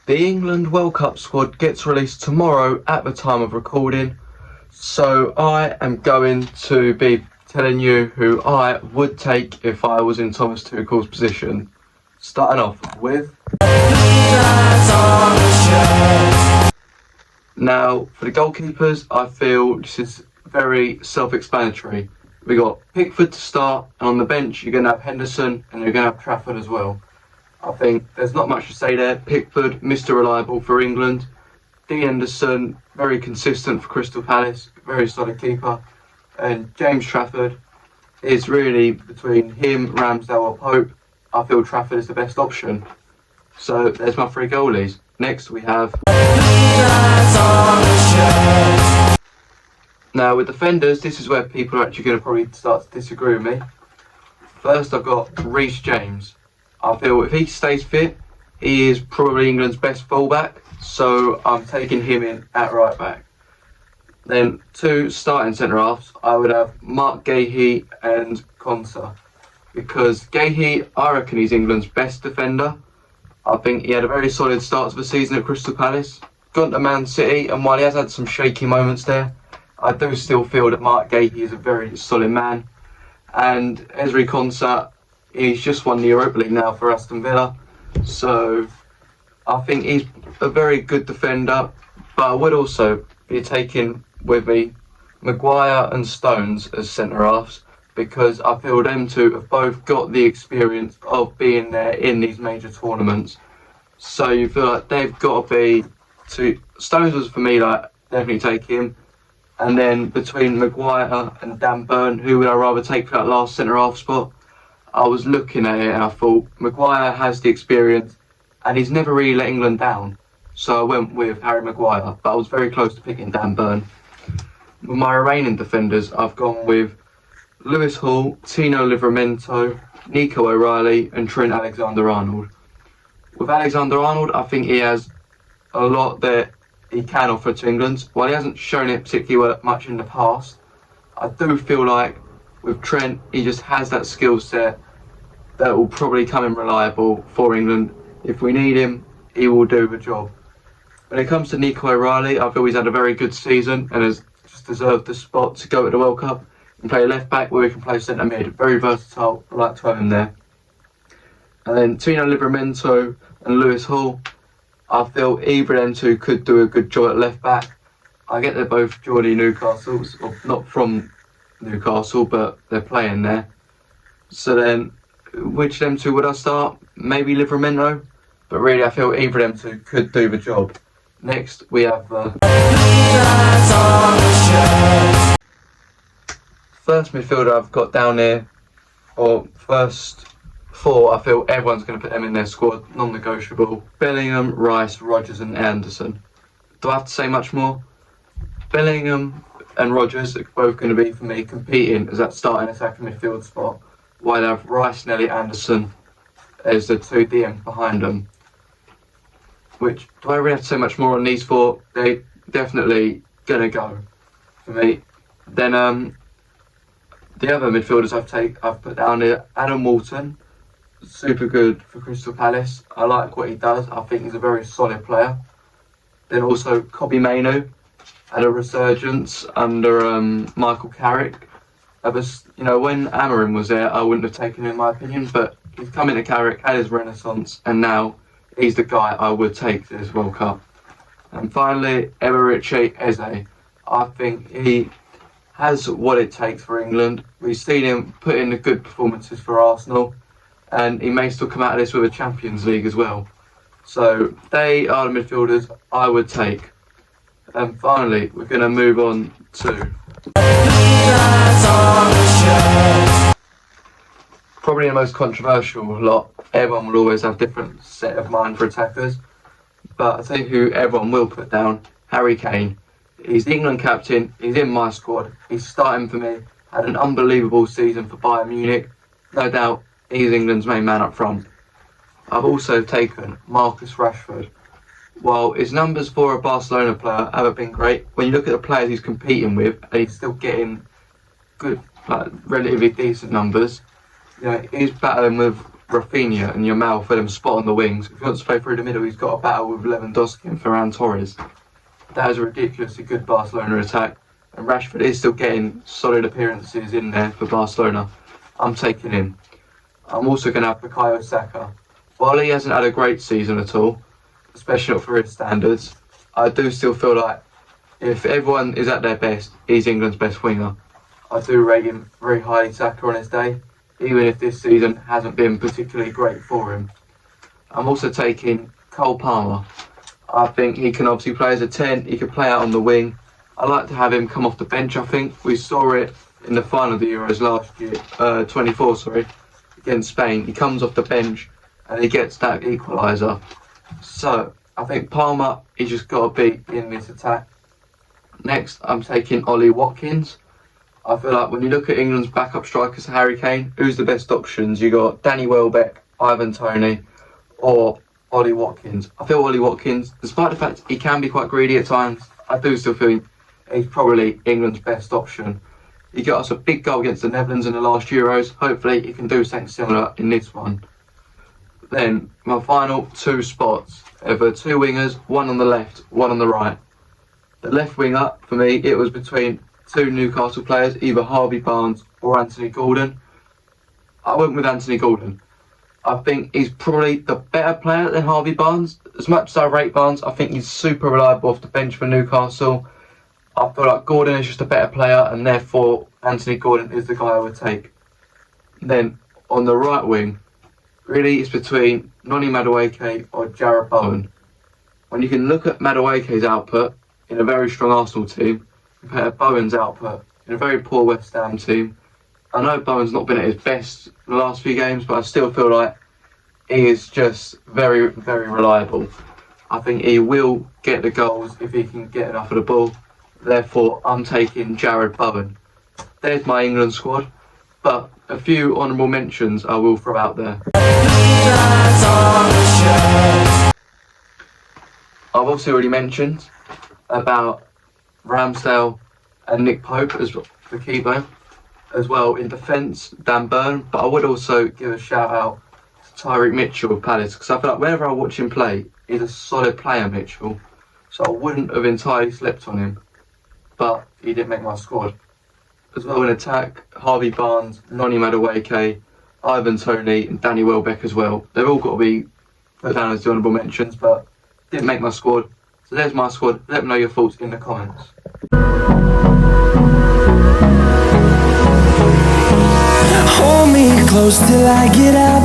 The England World Cup squad gets released tomorrow at the time of recording, so I am going to be telling you who I would take if I was in Thomas Tuchel's position. Starting off with... Now, for the goalkeepers, I feel this is very self-explanatory. We got Pickford to start, and on the bench you're going to have Henderson and you're going to have Trafford as well. I think there's not much to say there. Pickford, Mr. Reliable for England. Dean Henderson, very consistent for Crystal Palace, very solid keeper. And James Trafford is really between him, Ramsdale or Pope. I feel Trafford is the best option. So there's my three goalies. Next we have... Now with defenders, this is where people are actually going to probably start to disagree with me. First I've got Reece James. I feel if he stays fit, he is probably England's best fullback, so I'm taking him in at right back. Then two starting centre-halves, I would have Mark Guéhi and Konsa. Because Guéhi, I reckon he's England's best defender. I think he had a very solid start to the season at Crystal Palace. Gone to Man City, and while he has had some shaky moments there, I do still feel that Mark Guéhi is a very solid man. And Ezri Konsa, he's just won the Europa League now for Aston Villa, so I think he's a very good defender. But I would also be taking with me Maguire and Stones as centre-halves, because I feel them two have both got the experience of being there in these major tournaments. So you feel like they've got to be two. Stones was for me like definitely take him. And then between Maguire and Dan Burn, who would I rather take for that last centre-half spot? I was looking at it and I thought Maguire has the experience and he's never really let England down. So I went with Harry Maguire, but I was very close to picking Dan Burn. With my remaining defenders, I've gone with Lewis Hall, Tino Livramento, Nico O'Reilly and Trent Alexander-Arnold. With Alexander-Arnold, I think he has a lot that he can offer to England. While he hasn't shown it particularly much in the past, I do feel like with Trent, he just has that skill set that will probably come in reliable for England. If we need him, he will do the job. When it comes to Nico O'Reilly, I feel he's had a very good season and has just deserved the spot to go to the World Cup and play left back where he can play centre mid. Very versatile, I like to have him there. And then Tino Livramento and Lewis Hall, I feel either of them two could do a good job at left back. I get they're both Geordie Newcastles, or not from Newcastle, but they're playing there. So then, which of them two would I start? Maybe Livramento, but really I feel either of them two could do the job. Next we have first midfielder I've got down here, or first four, I feel everyone's going to put them in their squad, non-negotiable. Bellingham, Rice, Rodgers and Anderson. Do I have to say much more? Bellingham and Rodgers are both going to be, for me, competing as that starting attacking midfield spot, while I have Rice and Elliot Anderson as the two DMs behind them. Which, do I really have to say much more on these four? They definitely going to go for me. Then the other midfielders I've put down here, Adam Walton, super good for Crystal Palace. I like what he does. I think he's a very solid player. Then also Kobbie Mainoo had a resurgence under Michael Carrick. When Amorim was there, I wouldn't have taken him in my opinion, but he's come into Carrick, had his renaissance, and now he's the guy I would take to this World Cup. And finally, Eberechi Eze. I think he has what it takes for England. We've seen him put in the good performances for Arsenal, and he may still come out of this with a Champions League as well. So they are the midfielders I would take. And finally, we're going to move on to probably the most controversial lot. Everyone will always have different set of mind for attackers, but I'll tell you who everyone will put down: Harry Kane. He's the England captain, he's in my squad, he's starting for me, had an unbelievable season for Bayern Munich. No doubt he's England's main man up front. I've also taken Marcus Rashford. While his numbers for a Barcelona player haven't been great, when you look at the players he's competing with, and he's still getting good, relatively decent numbers, he's battling with Rafinha and Yamal for them spot on the wings. If he wants to play through the middle, he's got a battle with Lewandowski and Ferran Torres. That is a ridiculously good Barcelona attack, and Rashford is still getting solid appearances in there for Barcelona. I'm taking him. I'm also going to have Bukayo Saka. While he hasn't had a great season at all, especially not for his standards, I do still feel like if everyone is at their best, he's England's best winger. I do rate him very highly, Saka, on his day, even if this season hasn't been particularly great for him. I'm also taking Cole Palmer. I think he can obviously play as a 10, he can play out on the wing. I like to have him come off the bench, I think. We saw it in the final of the Euros last year, 24, against Spain. He comes off the bench and he gets that equaliser. So, I think Palmer, he's just got to be in this attack. Next, I'm taking Ollie Watkins. I feel like when you look at England's backup strikers, Harry Kane, who's the best options? You got Danny Welbeck, Ivan Toney, or Ollie Watkins. I feel Ollie Watkins, despite the fact he can be quite greedy at times, I do still feel he's probably England's best option. He got us a big goal against the Netherlands in the last Euros. Hopefully he can do something similar in this one. Then my final two spots, ever two wingers, one on the left, one on the right. The left winger, for me, it was between two Newcastle players, either Harvey Barnes or Anthony Gordon. I went with Anthony Gordon. I think he's probably the better player than Harvey Barnes. As much as I rate Barnes, I think he's super reliable off the bench for Newcastle. I feel like Gordon is just a better player, and therefore Anthony Gordon is the guy I would take. Then on the right wing, really it's between Noni Madueke or Jarrod Bowen. When you can look at Madueke's output in a very strong Arsenal team, compare Bowen's output in a very poor West Ham team. I know Bowen's not been at his best in the last few games, but I still feel like he is just very, very reliable. I think he will get the goals if he can get enough of the ball. Therefore, I'm taking Jarrod Bowen. There's my England squad, but a few honourable mentions I will throw out there. I've also already mentioned about Ramsdale and Nick Pope as the keeper. As well in defence, Dan Burn, but I would also give a shout out to Tyreek Mitchell of Palace, because I feel like whenever I watch him play, he's a solid player, Mitchell. So I wouldn't have entirely slept on him, but he didn't make my squad. As well in attack, Harvey Barnes, Noni Madueke, Ivan Toney, and Danny Welbeck as well. They've all got to be put down as the honourable mentions, but didn't make my squad. So there's my squad. Let me know your thoughts in the comments. Hold me close till I get up.